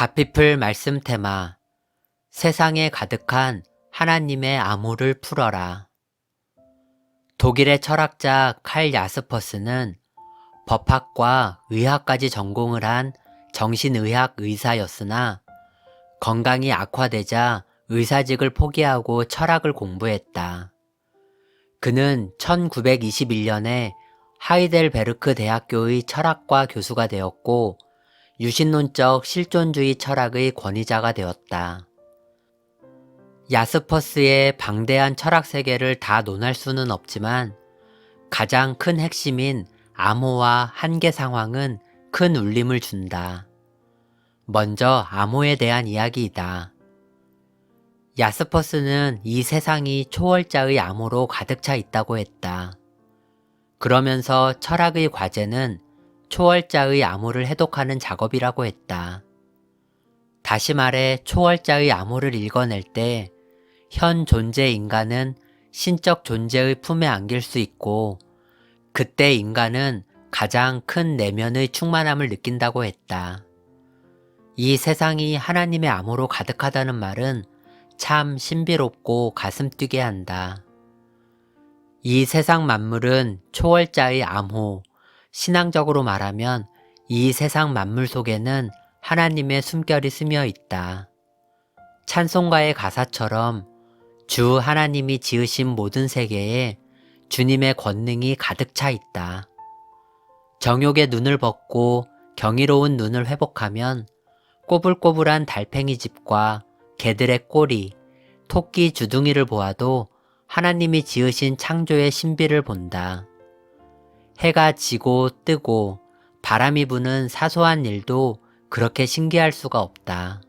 가피풀 말씀 테마 세상에 가득한 하나님의 암호를 풀어라. 독일의 철학자 칼 야스퍼스는 법학과 의학까지 전공을 한 정신의학 의사였으나 건강이 악화되자 의사직을 포기하고 철학을 공부했다. 그는 1921년에 하이델베르크 대학교의 철학과 교수가 되었고 유신론적 실존주의 철학의 권위자가 되었다. 야스퍼스의 방대한 철학 세계를 다 논할 수는 없지만 가장 큰 핵심인 암호와 한계 상황은 큰 울림을 준다. 먼저 암호에 대한 이야기이다. 야스퍼스는 이 세상이 초월자의 암호로 가득 차 있다고 했다. 그러면서 철학의 과제는 초월자의 암호를 해독하는 작업이라고 했다. 다시 말해 초월자의 암호를 읽어낼 때 현 존재 인간은 신적 존재의 품에 안길 수 있고 그때 인간은 가장 큰 내면의 충만함을 느낀다고 했다. 이 세상이 하나님의 암호로 가득하다는 말은 참 신비롭고 가슴 뛰게 한다. 이 세상 만물은 초월자의 암호, 신앙적으로 말하면 이 세상 만물 속에는 하나님의 숨결이 스며 있다. 찬송가의 가사처럼 주 하나님이 지으신 모든 세계에 주님의 권능이 가득 차 있다. 정욕의 눈을 벗고 경이로운 눈을 회복하면 꼬불꼬불한 달팽이 집과 개들의 꼬리, 토끼 주둥이를 보아도 하나님이 지으신 창조의 신비를 본다. 해가 지고 뜨고 바람이 부는 사소한 일도 그렇게 신기할 수가 없다.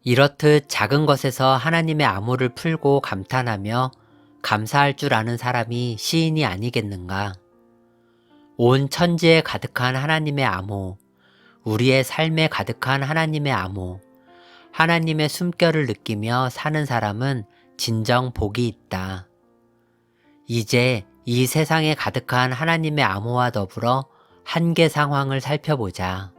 이렇듯 작은 것에서 하나님의 암호를 풀고 감탄하며 감사할 줄 아는 사람이 시인이 아니겠는가. 온 천지에 가득한 하나님의 암호, 우리의 삶에 가득한 하나님의 암호, 하나님의 숨결을 느끼며 사는 사람은 진정 복이 있다. 이제 이 세상에 가득한 하나님의 암호와 더불어 한계 상황을 살펴보자.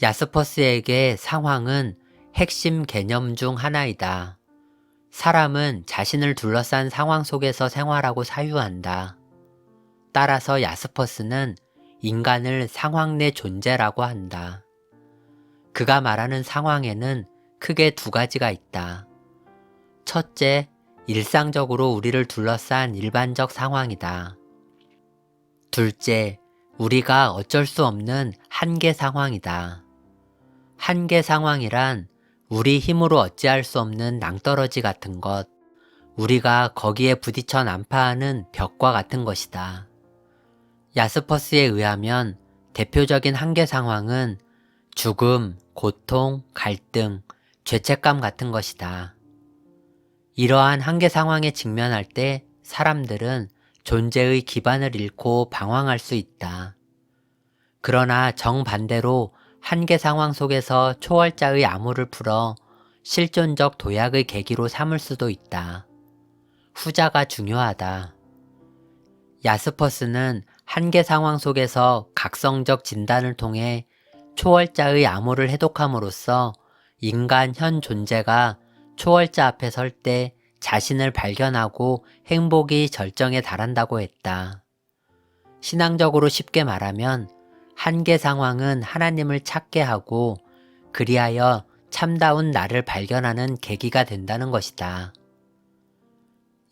야스퍼스에게 상황은 핵심 개념 중 하나이다. 사람은 자신을 둘러싼 상황 속에서 생활하고 사유한다. 따라서 야스퍼스는 인간을 상황 내 존재라고 한다. 그가 말하는 상황에는 크게 두 가지가 있다. 첫째, 일상적으로 우리를 둘러싼 일반적 상황이다. 둘째, 우리가 어쩔 수 없는 한계 상황이다. 한계 상황이란 우리 힘으로 어찌할 수 없는 낭떠러지 같은 것, 우리가 거기에 부딪혀 난파하는 벽과 같은 것이다. 야스퍼스에 의하면 대표적인 한계 상황은 죽음, 고통, 갈등, 죄책감 같은 것이다. 이러한 한계 상황에 직면할 때 사람들은 존재의 기반을 잃고 방황할 수 있다. 그러나 정반대로 한계 상황 속에서 초월자의 암호를 풀어 실존적 도약의 계기로 삼을 수도 있다. 후자가 중요하다. 야스퍼스는 한계 상황 속에서 각성적 진단을 통해 초월자의 암호를 해독함으로써 인간 현 존재가 초월자 앞에 설 때 자신을 발견하고 행복이 절정에 달한다고 했다. 신앙적으로 쉽게 말하면 한계 상황은 하나님을 찾게 하고 그리하여 참다운 나를 발견하는 계기가 된다는 것이다.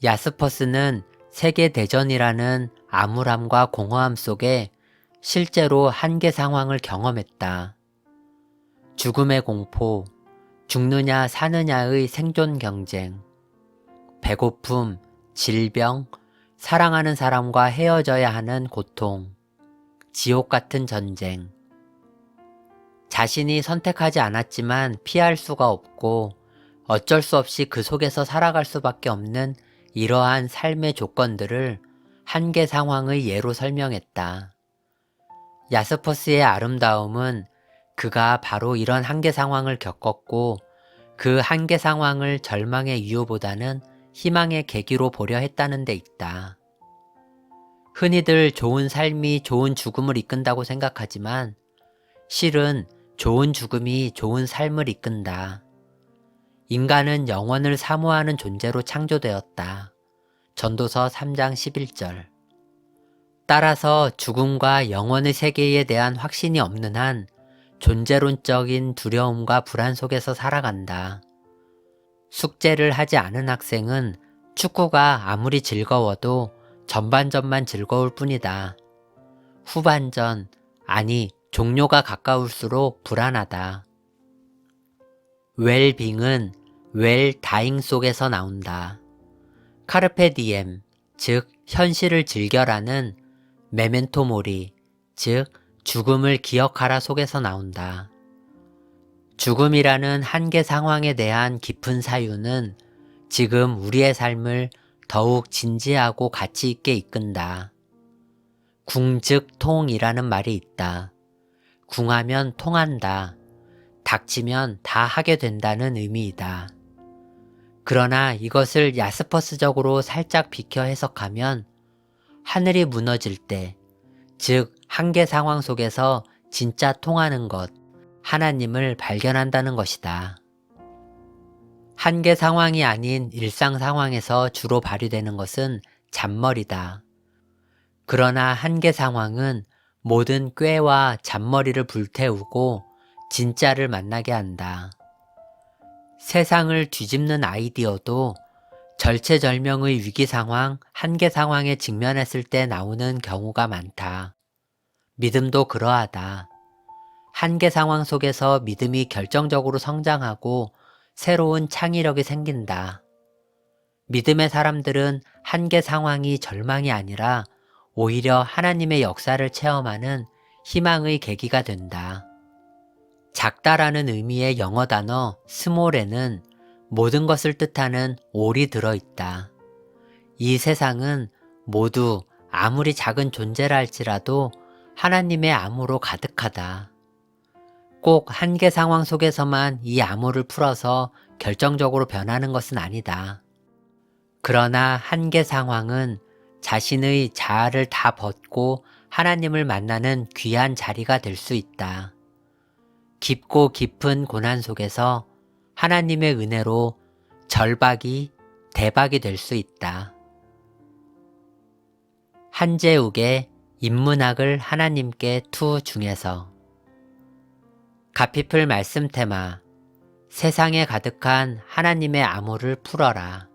야스퍼스는 세계대전이라는 암울함과 공허함 속에 실제로 한계 상황을 경험했다. 죽음의 공포, 죽느냐 사느냐의 생존 경쟁, 배고픔, 질병, 사랑하는 사람과 헤어져야 하는 고통, 지옥 같은 전쟁. 자신이 선택하지 않았지만 피할 수가 없고 어쩔 수 없이 그 속에서 살아갈 수밖에 없는 이러한 삶의 조건들을 한계 상황의 예로 설명했다. 야스퍼스의 아름다움은 그가 바로 이런 한계 상황을 겪었고 그 한계 상황을 절망의 이유보다는 희망의 계기로 보려 했다는 데 있다. 흔히들 좋은 삶이 좋은 죽음을 이끈다고 생각하지만 실은 좋은 죽음이 좋은 삶을 이끈다. 인간은 영원을 사모하는 존재로 창조되었다. 전도서 3장 11절. 따라서 죽음과 영원의 세계에 대한 확신이 없는 한 존재론적인 두려움과 불안 속에서 살아간다. 숙제를 하지 않은 학생은 축구가 아무리 즐거워도 전반전만 즐거울 뿐이다. 후반전, 아니 종료가 가까울수록 불안하다. 웰빙은 웰다잉 속에서 나온다. 카르페 디엠, 즉 현실을 즐겨라는 메멘토 모리, 즉 죽음을 기억하라 속에서 나온다. 죽음이라는 한계 상황에 대한 깊은 사유는 지금 우리의 삶을 더욱 진지하고 가치 있게 이끈다. 궁즉통이라는 말이 있다. 궁하면 통한다. 닥치면 다 하게 된다는 의미이다. 그러나 이것을 야스퍼스적으로 살짝 비켜 해석하면 하늘이 무너질 때, 즉 한계 상황 속에서 진짜 통하는 것, 하나님을 발견한다는 것이다. 한계 상황이 아닌 일상 상황에서 주로 발휘되는 것은 잔머리다. 그러나 한계 상황은 모든 꾀와 잔머리를 불태우고 진짜를 만나게 한다. 세상을 뒤집는 아이디어도 절체절명의 위기 상황, 한계 상황에 직면했을 때 나오는 경우가 많다. 믿음도 그러하다. 한계 상황 속에서 믿음이 결정적으로 성장하고 새로운 창의력이 생긴다. 믿음의 사람들은 한계 상황이 절망이 아니라 오히려 하나님의 역사를 체험하는 희망의 계기가 된다. 작다라는 의미의 영어 단어 스몰에는 모든 것을 뜻하는 all이 들어있다. 이 세상은 모두 아무리 작은 존재라 할지라도 하나님의 암호로 가득하다. 꼭 한계 상황 속에서만 이 암호를 풀어서 결정적으로 변하는 것은 아니다. 그러나 한계 상황은 자신의 자아를 다 벗고 하나님을 만나는 귀한 자리가 될 수 있다. 깊고 깊은 고난 속에서 하나님의 은혜로 절박이 대박이 될 수 있다. 한재욱의 인문학을 하나님께 투 중에서 가피플 말씀 테마 세상에 가득한 하나님의 암호를 풀어라.